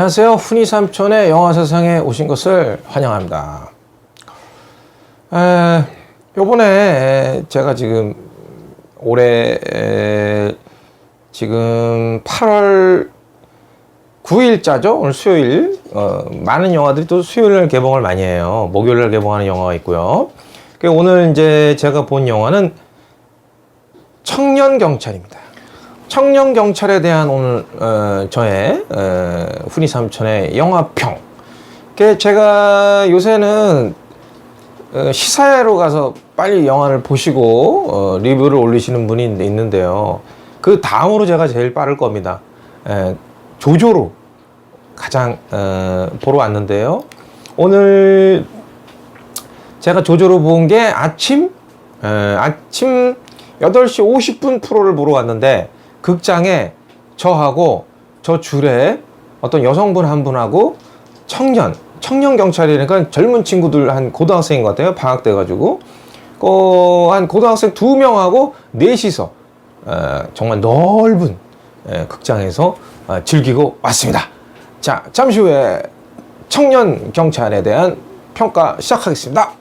안녕하세요. 훈이삼촌의 영화세상에 오신 것을 환영합니다. 요번에 제가 지금 올해 지금 8월 9일자죠? 오늘 수요일. 많은 영화들이 또 수요일날 개봉을 많이 해요. 목요일날 개봉하는 영화가 있고요. 오늘 이제 제가 본 영화는 청년경찰입니다. 청년경찰에 대한 오늘 저의 훈이삼촌의 영화평. 제가 요새는 시사회로 가서 빨리 영화를 보시고 리뷰를 올리시는 분이 있는데요. 그 다음으로 제가 제일 빠를 겁니다. 조조로 가장 보러 왔는데요. 오늘 제가 조조로 본 게 아침 8시 50분 프로를 보러 왔는데, 극장에 저하고 저 줄에 어떤 여성분 한 분하고 청년 경찰이니까 젊은 친구들, 한 고등학생인 것 같아요. 방학 돼가지고 한 고등학생 2명하고 넷이서 정말 넓은 극장에서 즐기고 왔습니다. 자, 잠시 후에 청년 경찰에 대한 평가 시작하겠습니다.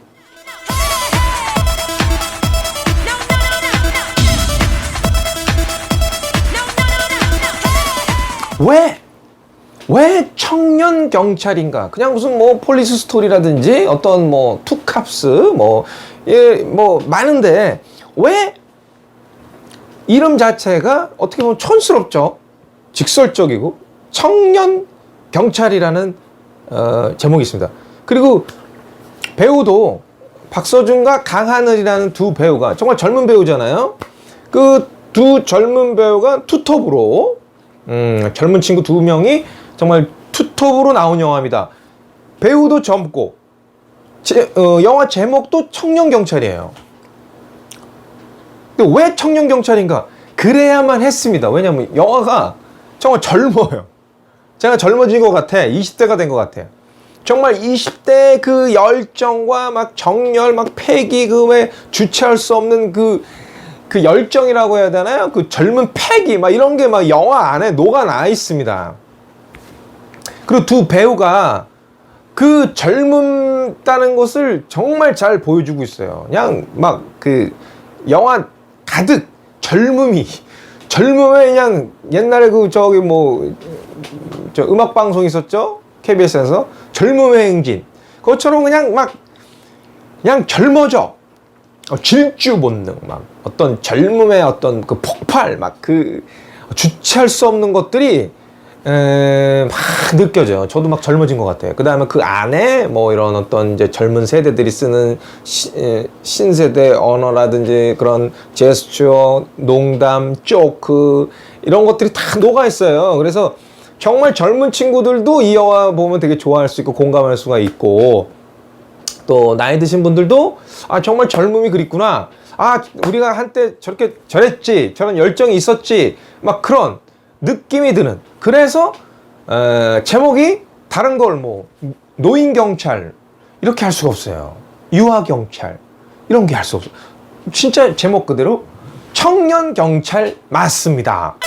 왜 청년 경찰인가? 그냥 무슨 뭐 폴리스 스토리라든지 어떤 뭐 투캅스 많은데, 왜 이름 자체가 어떻게 보면 촌스럽죠? 직설적이고 청년 경찰이라는 제목이 있습니다. 그리고 배우도 박서준과 강하늘이라는 두 배우가 정말 젊은 배우잖아요. 그 두 젊은 배우가 투톱으로 젊은 친구 2명이 정말 투톱으로 나온 영화입니다. 배우도 젊고 영화 제목도 청년경찰이에요. 근데 왜 청년경찰인가? 그래야만 했습니다. 왜냐면 영화가 정말 젊어요. 제가 젊어진 것 같아. 20대가 된 것 같아요. 정말 20대 그 열정과 막 정열, 막 패기, 그 왜 주체할 수 없는 그 열정이라고 해야 되나요? 그 젊은 패기, 막 이런 게 막 영화 안에 녹아나 있습니다. 그리고 두 배우가 그 젊다는 것을 정말 잘 보여주고 있어요. 그냥 막 그 영화 가득 젊음에 그냥 옛날에 그 저기 저 음악 방송 있었죠? KBS에서 젊음의 행진. 그것처럼 그냥 젊어져. 질주 본능, 막 어떤 젊음의 어떤 그 폭발, 막 그 주체할 수 없는 것들이 막 느껴져요. 저도 막 젊어진 것 같아요. 그 다음에 그 안에 뭐 이런 어떤 이제 젊은 세대들이 쓰는 신세대 언어라든지 그런 제스처, 농담, 조크 이런 것들이 다 녹아 있어요. 그래서 정말 젊은 친구들도 이 영화 보면 되게 좋아할 수 있고 공감할 수가 있고, 또 나이 드신 분들도 정말 젊음이 그립구나, 우리가 한때 저랬지, 저런 열정이 있었지, 막 그런 느낌이 드는. 그래서 제목이 다른 걸 노인경찰 이렇게 할 수가 없어요. 유아경찰 이런 게 할 수 없어요. 진짜 제목 그대로 청년경찰 맞습니다.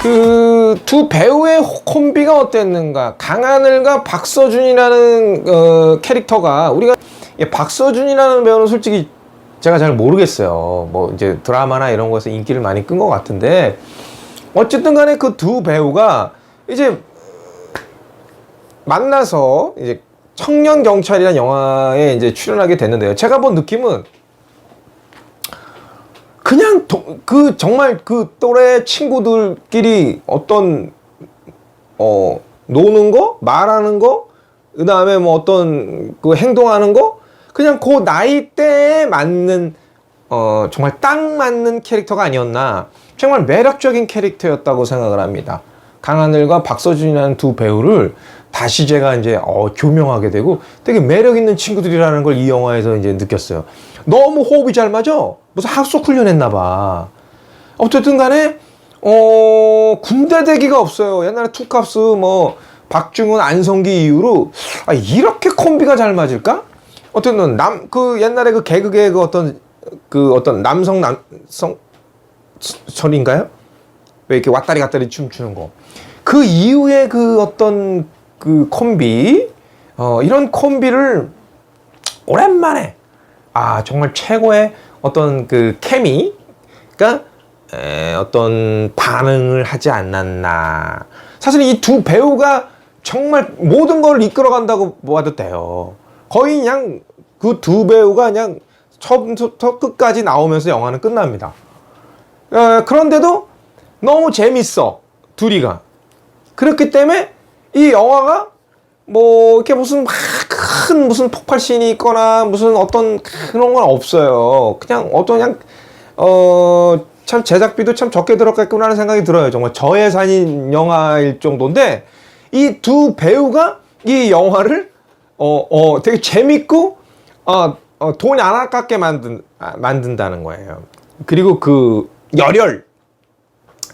그 두 배우의 콤비가 어땠는가? 강하늘과 박서준이라는 캐릭터가, 우리가 박서준이라는 배우는 솔직히 제가 잘 모르겠어요. 이제 드라마나 이런 거에서 인기를 많이 끈 것 같은데, 어쨌든 간에 그 두 배우가 이제 만나서 이제 청년경찰이라는 영화에 이제 출연하게 됐는데요. 제가 본 느낌은 그냥 정말 그 또래 친구들끼리 어떤 노는 거, 말하는 거, 그 다음에 어떤 그 행동하는 거, 그냥 그 나이대에 맞는 정말 딱 맞는 캐릭터가 아니었나. 정말 매력적인 캐릭터였다고 생각을 합니다. 강하늘과 박서준이라는 두 배우를 다시 제가 이제 교명하게 되고, 되게 매력 있는 친구들이라는 걸 이 영화에서 이제 느꼈어요. 너무 호흡이 잘 맞아. 무슨 학속 훈련했나 봐. 어쨌든 간에 군대 대기가 없어요. 옛날에 투캅스 박중훈, 안성기 이후로 이렇게 콤비가 잘 맞을까? 어쨌든 그 옛날에 그 개그계 그 어떤 그 어떤 남성 철인가요? 왜 이렇게 왔다리 갔다리 춤추는 거. 그 이후에 그 어떤 그 콤비, 이런 콤비를 오랜만에, 정말 최고의 어떤 그 케미가 어떤 반응을 하지 않았나. 사실 이 두 배우가 정말 모든 걸 이끌어 간다고 봐도 돼요. 거의 그냥 그 두 배우가 그냥 처음부터 끝까지 나오면서 영화는 끝납니다. 그런데도 너무 재밌어, 둘이가. 그렇기 때문에 이 영화가 뭐 이렇게 무슨 막 큰 무슨 폭발씬이 있거나 무슨 어떤 그런 건 없어요. 그냥 어떤 그냥 참 제작비도 참 적게 들어갔구나 하는 생각이 들어요. 정말 저예산인 영화일 정도인데 이 두 배우가 이 영화를 되게 재밌고 돈이 안 아깝게 만든다는 거예요. 그리고 그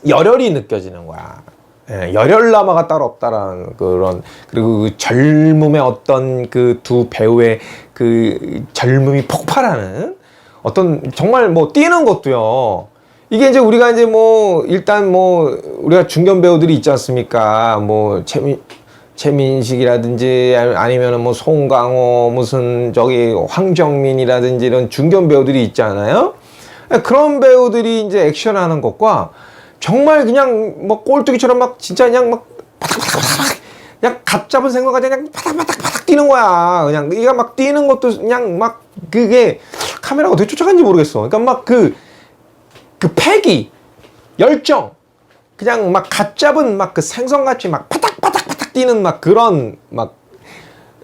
열혈이 느껴지는 거야. 열혈남아가 따로 없다라는 그런, 그리고 그 젊음의 어떤 그 두 배우의 그 젊음이 폭발하는 어떤, 정말 뭐 뛰는 것도요. 이게 이제 우리가 이제 뭐 일단 뭐 우리가 중견 배우들이 있지 않습니까? 뭐 최민식이라든지 아니면은 뭐 송강호, 무슨 저기 황정민이라든지 이런 중견 배우들이 있잖아요. 그런 배우들이 이제 액션하는 것과 정말 그냥 뭐 꼴뚜기처럼 막 진짜 그냥 막 바닥바닥바닥 그냥 갓 잡은 생각가 그냥 바닥바닥바닥 뛰는 거야. 그냥 얘가 막 뛰는 것도 그냥 막 그게 카메라가 어떻게 쫓아가는지 모르겠어. 그러니까 막 그 패기, 열정, 그냥 막 갓 잡은 막 그 생선같이 막 바닥바닥바닥 뛰는 막 그런 막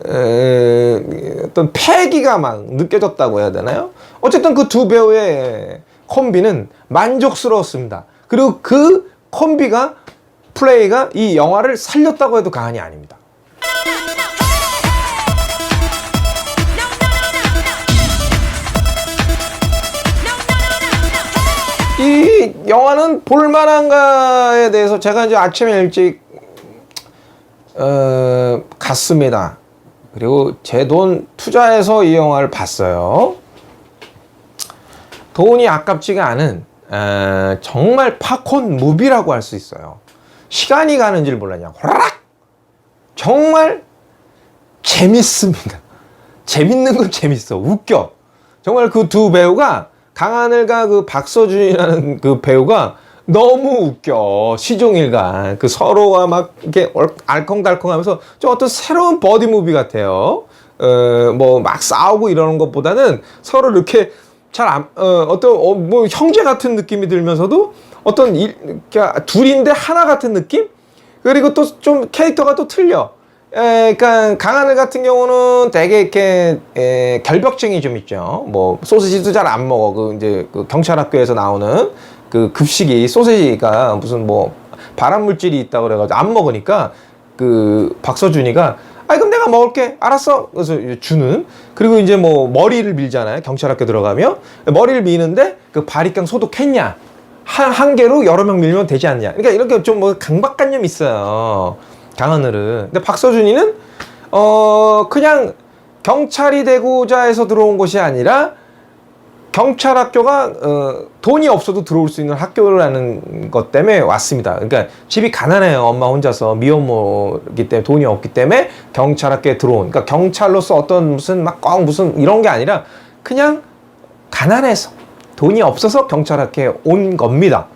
어떤 패기가 막 느껴졌다고 해야 되나요? 어쨌든 그 두 배우의 콤비는 만족스러웠습니다. 그리고 그 콤비가, 플레이가 이 영화를 살렸다고 해도 과언이 아닙니다. 이 영화는 볼만한가에 대해서 제가 이제 아침에 일찍 갔습니다. 그리고 제 돈 투자해서 이 영화를 봤어요. 돈이 아깝지가 않은 정말 팝콘 무비라고 할 수 있어요. 시간이 가는 줄 몰랐냐. 호라락! 정말 재밌습니다. 재밌는 건 재밌어. 웃겨. 정말 그 두 배우가, 강하늘과 그 박서준이라는 그 배우가 너무 웃겨. 시종일관. 그 서로가 막 이렇게 알콩달콩 하면서 좀 어떤 새로운 버디 무비 같아요. 뭐 막 싸우고 이러는 것보다는 서로 이렇게 뭐 형제 같은 느낌이 들면서도 어떤 둘인데 하나 같은 느낌? 그리고 또 좀 캐릭터가 또 틀려. 그러니까 강하늘 같은 경우는 되게 이렇게 결벽증이 좀 있죠. 뭐 소시지도 잘 안 먹어. 그 이제 그 경찰학교에서 나오는 그 급식이 소시지가 무슨 뭐 발암 물질이 있다 그래가지고 안 먹으니까 그 박서준이가 그럼 내가 먹을게. 알았어. 그래서 주는. 그리고 이제 뭐 머리를 밀잖아요. 경찰학교 들어가면. 머리를 미는데 그 바리깡 소독했냐? 한 개로 여러 명 밀면 되지 않냐? 그러니까 이렇게 좀 뭐 강박관념이 있어요. 강하늘은. 근데 박서준이는 그냥 경찰이 되고자 해서 들어온 것이 아니라 경찰학교가 돈이 없어도 들어올 수 있는 학교라는 것 때문에 왔습니다. 그러니까 집이 가난해요. 엄마 혼자서 미혼모이기 때문에 돈이 없기 때문에 경찰학교에 들어온. 그러니까 경찰로서 어떤 무슨 막 꼭 무슨 이런 게 아니라 그냥 가난해서 돈이 없어서 경찰학교에 온 겁니다.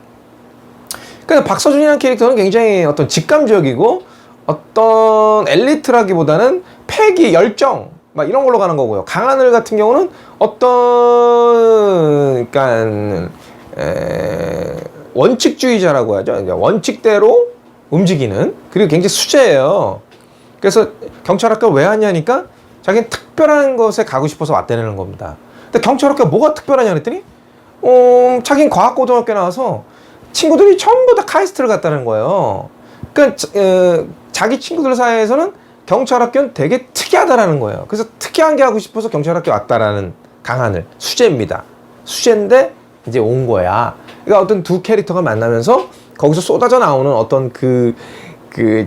그러니까 박서준이라는 캐릭터는 굉장히 어떤 직감적이고 어떤 엘리트라기보다는 패기, 열정 막 이런 걸로 가는 거고요. 강하늘 같은 경우는 어떤 그러니까 원칙주의자라고 하죠. 원칙대로 움직이는, 그리고 굉장히 수재예요. 그래서 경찰학교 왜 왔냐니까 자기는 특별한 것에 가고 싶어서 왔다는 겁니다. 근데 경찰학교 뭐가 특별하냐 그랬더니 자기는 과학고등학교 나와서 친구들이 전부 다 카이스트를 갔다는 거예요. 그러니까 자기 친구들 사이에서는 경찰학교는 되게 특이하다라는 거예요. 그래서 특이한 게 하고 싶어서 경찰학교 왔다라는 강하늘. 수재입니다. 수재인데 이제 온 거야. 그러니까 어떤 두 캐릭터가 만나면서 거기서 쏟아져 나오는 어떤 그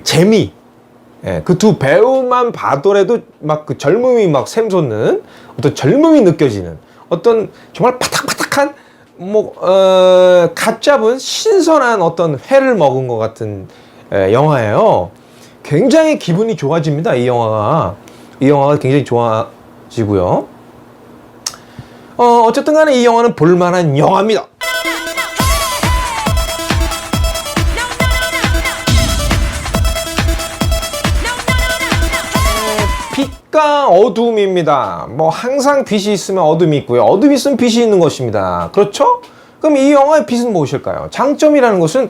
재미. 그 두 배우만 봐더라도 막 그 젊음이 막 샘솟는 어떤 젊음이 느껴지는 어떤 정말 바삭바삭한 갓 잡은 신선한 어떤 회를 먹은 것 같은 영화예요. 굉장히 기분이 좋아집니다. 이 영화가 굉장히 좋아지고요. 어쨌든 간에 이 영화는 볼만한 영화입니다. 빛과 어둠입니다. 뭐 항상 빛이 있으면 어둠이 있고요. 어둠이 있으면 빛이 있는 것입니다. 그렇죠? 그럼 이 영화의 빛은 무엇일까요? 장점이라는 것은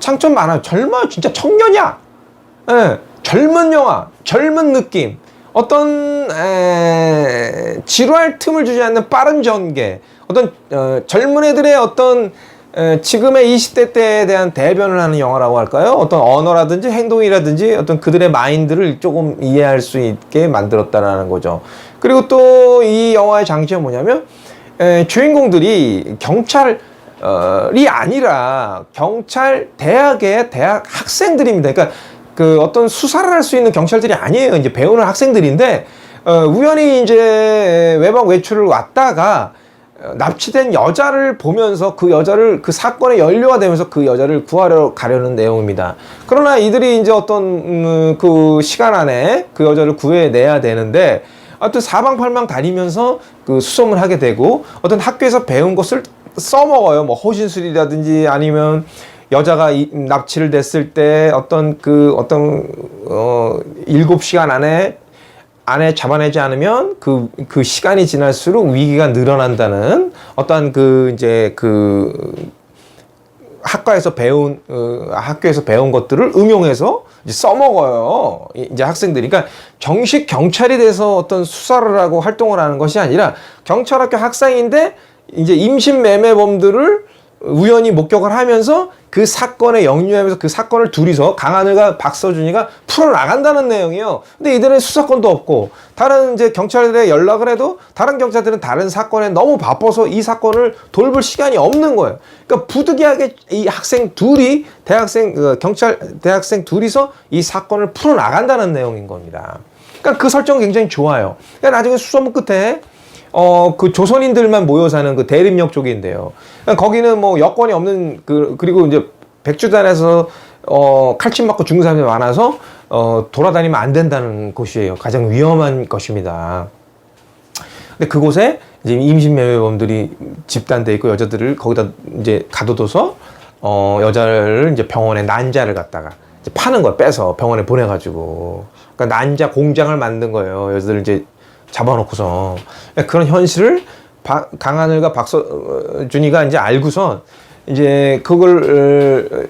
장점 많아요. 젊어요. 진짜 청년이야. 예, 젊은 영화, 젊은 느낌. 어떤 지루할 틈을 주지 않는 빠른 전개. 어떤 젊은 애들의 어떤 지금의 20대 때에 대한 대변을 하는 영화라고 할까요? 어떤 언어라든지 행동이라든지 어떤 그들의 마인드를 조금 이해할 수 있게 만들었다라는 거죠. 그리고 또 이 영화의 장점이 뭐냐면 주인공들이 경찰이 아니라 경찰 대학의 대학 학생들입니다. 그러니까 그 어떤 수사를 할 수 있는 경찰들이 아니에요. 이제 배우는 학생들인데 우연히 이제 외박 외출을 왔다가 납치된 여자를 보면서 그 여자를 그 사건의 연료가 되면서 그 여자를 구하러 가려는 내용입니다. 그러나 이들이 이제 어떤 그 시간 안에 그 여자를 구해내야 되는데 어떤 사방팔방 다니면서 그 수송을 하게 되고 어떤 학교에서 배운 것을 써먹어요. 뭐 호신술이라든지 아니면 여자가 납치를 됐을 때 어떤 7시간 안에 잡아내지 않으면 그 시간이 지날수록 위기가 늘어난다는 어떠한 학교에서 배운 것들을 응용해서 이제 써먹어요. 이제 학생들이. 그러니까 정식 경찰이 돼서 어떤 수사를 하고 활동을 하는 것이 아니라 경찰학교 학생인데 이제 임신매매범들을 우연히 목격을 하면서 그 사건에 역류하면서 그 사건을 둘이서 강하늘과 박서준이가 풀어나간다는 내용이에요. 근데 이들은 수사권도 없고 다른 이제 경찰들에 연락을 해도 다른 경찰들은 다른 사건에 너무 바빠서 이 사건을 돌볼 시간이 없는 거예요. 그러니까 부득이하게 이 학생 둘이 경찰 대학생 둘이서 이 사건을 풀어나간다는 내용인 겁니다. 그러니까 그 설정 굉장히 좋아요. 그러니까 나중에 수소문 끝에 그 조선인들만 모여 사는 그 대림역 쪽인데요. 거기는 뭐 여권이 없는 그리고 이제 백주단에서 칼침 맞고 죽는 사람이 많아서 돌아다니면 안 된다는 곳이에요. 가장 위험한 것입니다. 근데 그곳에 이제 임신매매범들이 집단돼 있고 여자들을 거기다 이제 가둬둬서 여자를 이제 병원에 난자를 갖다가 이제 파는 거야. 빼서 병원에 보내가지고. 그러니까 난자 공장을 만든 거예요. 여자들 이제 잡아놓고서. 그런 현실을 강하늘과 박서준이가 이제 알고선 이제 그걸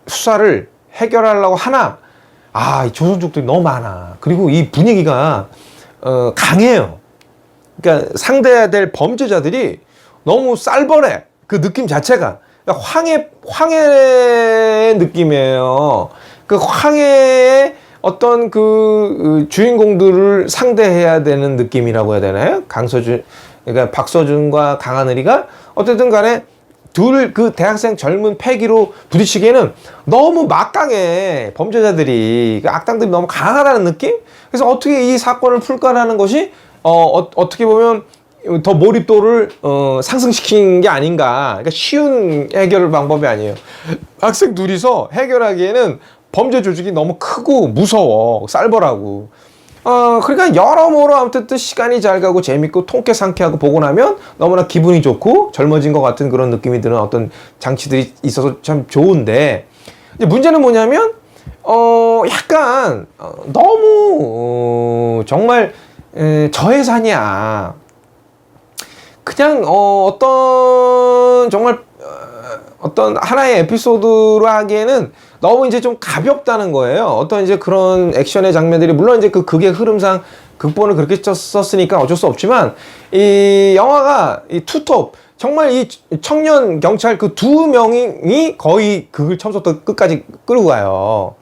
수사를 해결하려고 하나, 이 조선족들이 너무 많아. 그리고 이 분위기가 강해요. 그러니까 상대해야 될 범죄자들이 너무 쌀벌해. 그 느낌 자체가. 그러니까 황해 느낌이에요. 그 황해의 어떤 그 주인공들을 상대해야 되는 느낌이라고 해야 되나요? 그러니까 박서준과 강하늘이가 어쨌든 간에 그 대학생 젊은 패기로 부딪히기에는 너무 막강해. 범죄자들이, 그 악당들이 너무 강하다는 느낌? 그래서 어떻게 이 사건을 풀까라는 것이, 어떻게 보면 더 몰입도를, 상승시킨 게 아닌가. 그러니까 쉬운 해결 방법이 아니에요. 학생 둘이서 해결하기에는 범죄 조직이 너무 크고 무서워. 쌀벌하고. 그러니까 여러모로 아무튼 또 시간이 잘 가고 재밌고 통쾌 상쾌하고 보고 나면 너무나 기분이 좋고 젊어진 것 같은 그런 느낌이 드는 어떤 장치들이 있어서 참 좋은데, 이제 문제는 뭐냐면 약간 너무 정말 저예산이야. 그냥 어떤 정말 어떤 하나의 에피소드로 하기에는 너무 이제 좀 가볍다는 거예요. 어떤 이제 그런 액션의 장면들이, 물론 이제 그 극의 흐름상 극본을 그렇게 썼으니까 어쩔 수 없지만, 이 영화가 이 투톱, 정말 이 청년 경찰 그 두 명이 거의 극을 처음부터 끝까지 끌고 가요.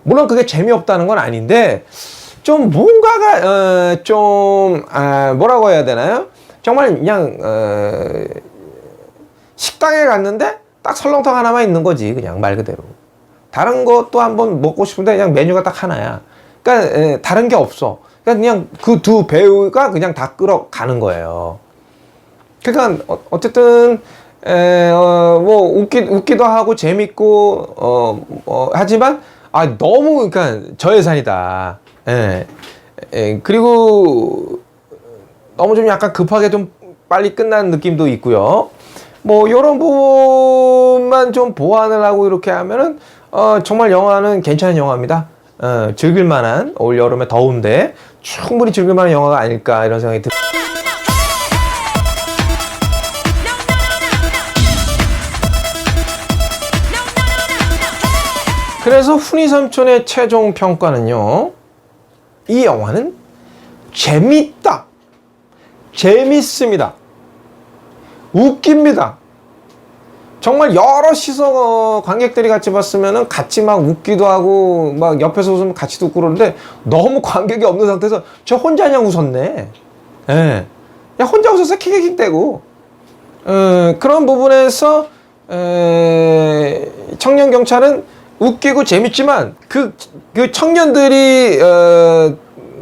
물론 그게 재미없다는 건 아닌데, 좀 뭔가가 뭐라고 해야 되나요? 정말 그냥 식당에 갔는데 딱 설렁탕 하나만 있는 거지, 그냥 말 그대로. 다른 것도 한번 먹고 싶은데 그냥 메뉴가 딱 하나야. 그러니까 다른 게 없어. 그러니까 그냥 그 두 배우가 그냥 다 끌어가는 거예요. 그러니까 어쨌든 뭐 웃기도 하고 재밌고 하지만 너무 그러니까 저예산이다. 그리고 너무 좀 약간 급하게 좀 빨리 끝나는 느낌도 있고요. 뭐 이런 부분만 좀 보완을 하고 이렇게 하면은 정말 영화는 괜찮은 영화입니다. 즐길 만한, 올 여름에 더운데 충분히 즐길 만한 영화가 아닐까 이런 생각이 듭니다. 그래서 훈이삼촌의 최종 평가는요, 이 영화는 재밌다, 재밌습니다, 웃깁니다. 정말 여럿이서 관객들이 같이 봤으면은 같이 막 웃기도 하고 막 옆에서 웃으면 같이 웃고 그러는데 너무 관객이 없는 상태에서 저 혼자 그냥 웃었네. 예. 그냥 혼자 웃어서 킥킥대고. 그런 부분에서 청년 경찰은 웃기고 재밌지만 그 청년들이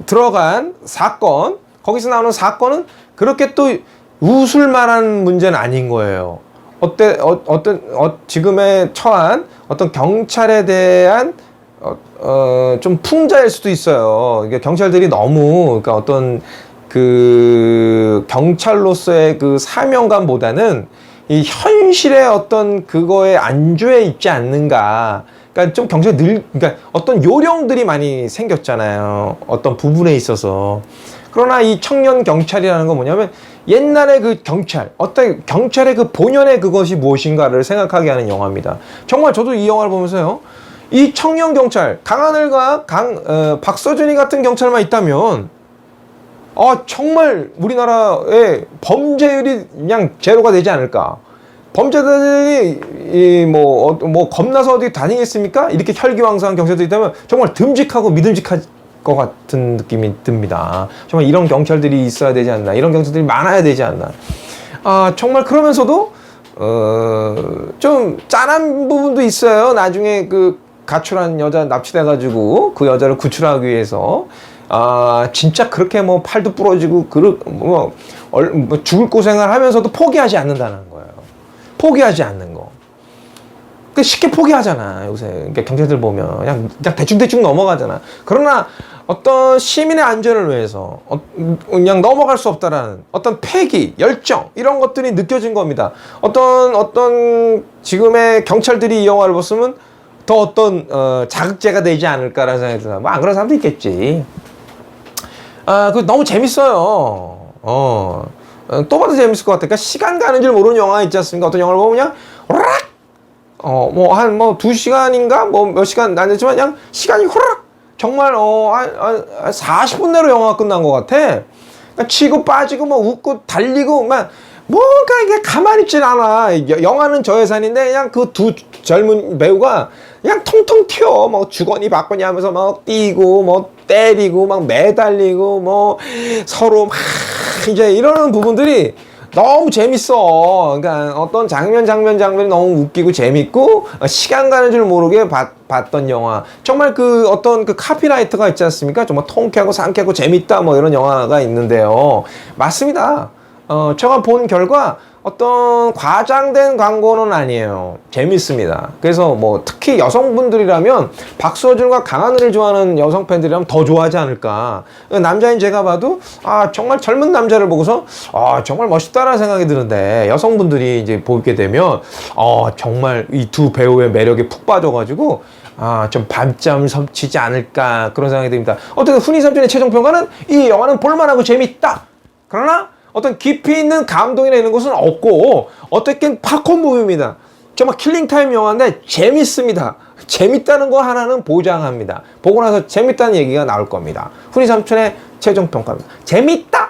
들어간 사건, 거기서 나오는 사건은 그렇게 또 웃을 만한 문제는 아닌 거예요. 지금의 처한 어떤 경찰에 대한 좀 풍자일 수도 있어요. 그러니까 경찰들이 너무 그러니까 어떤 그 경찰로서의 그 사명감보다는 이 현실의 어떤 그거에 안주해 있지 않는가. 그러니까 좀 그러니까 어떤 요령들이 많이 생겼잖아요. 어떤 부분에 있어서. 그러나 이 청년 경찰이라는 건 뭐냐면 옛날의 그 경찰, 어떤 경찰의 그 본연의 그것이 무엇인가를 생각하게 하는 영화입니다. 정말 저도 이 영화를 보면서요, 이 청년 경찰, 강하늘과 박서준이 같은 경찰만 있다면, 정말 우리나라의 범죄율이 그냥 제로가 되지 않을까. 범죄자들이 뭐 겁나서 어디 다니겠습니까? 이렇게 혈기왕성한 경찰들이 있다면 정말 듬직하고 믿음직할 것 같은 느낌이 듭니다. 정말 이런 경찰들이 있어야 되지 않나, 이런 경찰들이 많아야 되지 않나. 정말 그러면서도 좀 짠한 부분도 있어요. 나중에 그 가출한 여자 납치돼가지고 그 여자를 구출하기 위해서 진짜 그렇게 뭐 팔도 부러지고 뭐 죽을 고생을 하면서도 포기하지 않는다는 거예요. 포기하지 않는 거. 쉽게 포기하잖아, 요새. 그러니까 경찰들 보면 그냥 대충 넘어가잖아. 그러나 어떤 시민의 안전을 위해서 그냥 넘어갈 수 없다라는 어떤 패기, 열정, 이런 것들이 느껴진 겁니다. 어떤 지금의 경찰들이 이 영화를 봤으면 더 어떤 자극제가 되지 않을까라는 생각이 들어요. 뭐 안 그런 사람도 있겠지. 그 너무 재밌어요. 또 봐도 재밌을 것 같아. 그러니까 시간 가는 줄 모르는 영화 있지 않습니까? 어떤 영화를 보면 그냥 호락! 한 2시간인가? 몇 시간 안 됐지만 그냥 시간이 호락! 정말, 한 40분 내로 영화가 끝난 것 같아. 그러니까 치고 빠지고, 웃고, 달리고, 뭔가 이게 가만히 있진 않아. 영화는 저예산인데, 그냥 그 두 젊은 배우가 그냥 통통 튀어. 주거니 받거니 하면서 뛰고, 때리고, 매달리고, 서로 이제 이러는 부분들이 너무 재밌어. 그러니까 어떤 장면이 너무 웃기고 재밌고 시간 가는 줄 모르게 봤던 영화. 정말 그 어떤 그 카피라이터가 있지 않습니까? 정말 통쾌하고 상쾌하고 재밌다 이런 영화가 있는데요. 맞습니다. 제가 본 결과 어떤 과장된 광고는 아니에요. 재밌습니다. 그래서 특히 여성분들이라면 박서준과 강하늘을 좋아하는 여성 팬들이라면 더 좋아하지 않을까. 남자인 제가 봐도 정말 젊은 남자를 보고서 정말 멋있다라는 생각이 드는데, 여성분들이 이제 보게 되면 정말 이 두 배우의 매력에 푹 빠져가지고 좀 밤잠을 설치지 않을까 그런 생각이 듭니다. 어쨌든 훈이삼촌의 최종 평가는 이 영화는 볼만하고 재밌다. 그러나 어떤 깊이 있는 감동이나 이런 것은 없고 어떻게 팝콘 무비입니다. 정말 킬링타임 영화인데 재밌습니다. 재밌다는 거 하나는 보장합니다. 보고 나서 재밌다는 얘기가 나올 겁니다. 훈이삼촌의 최종 평가입니다. 재밌다.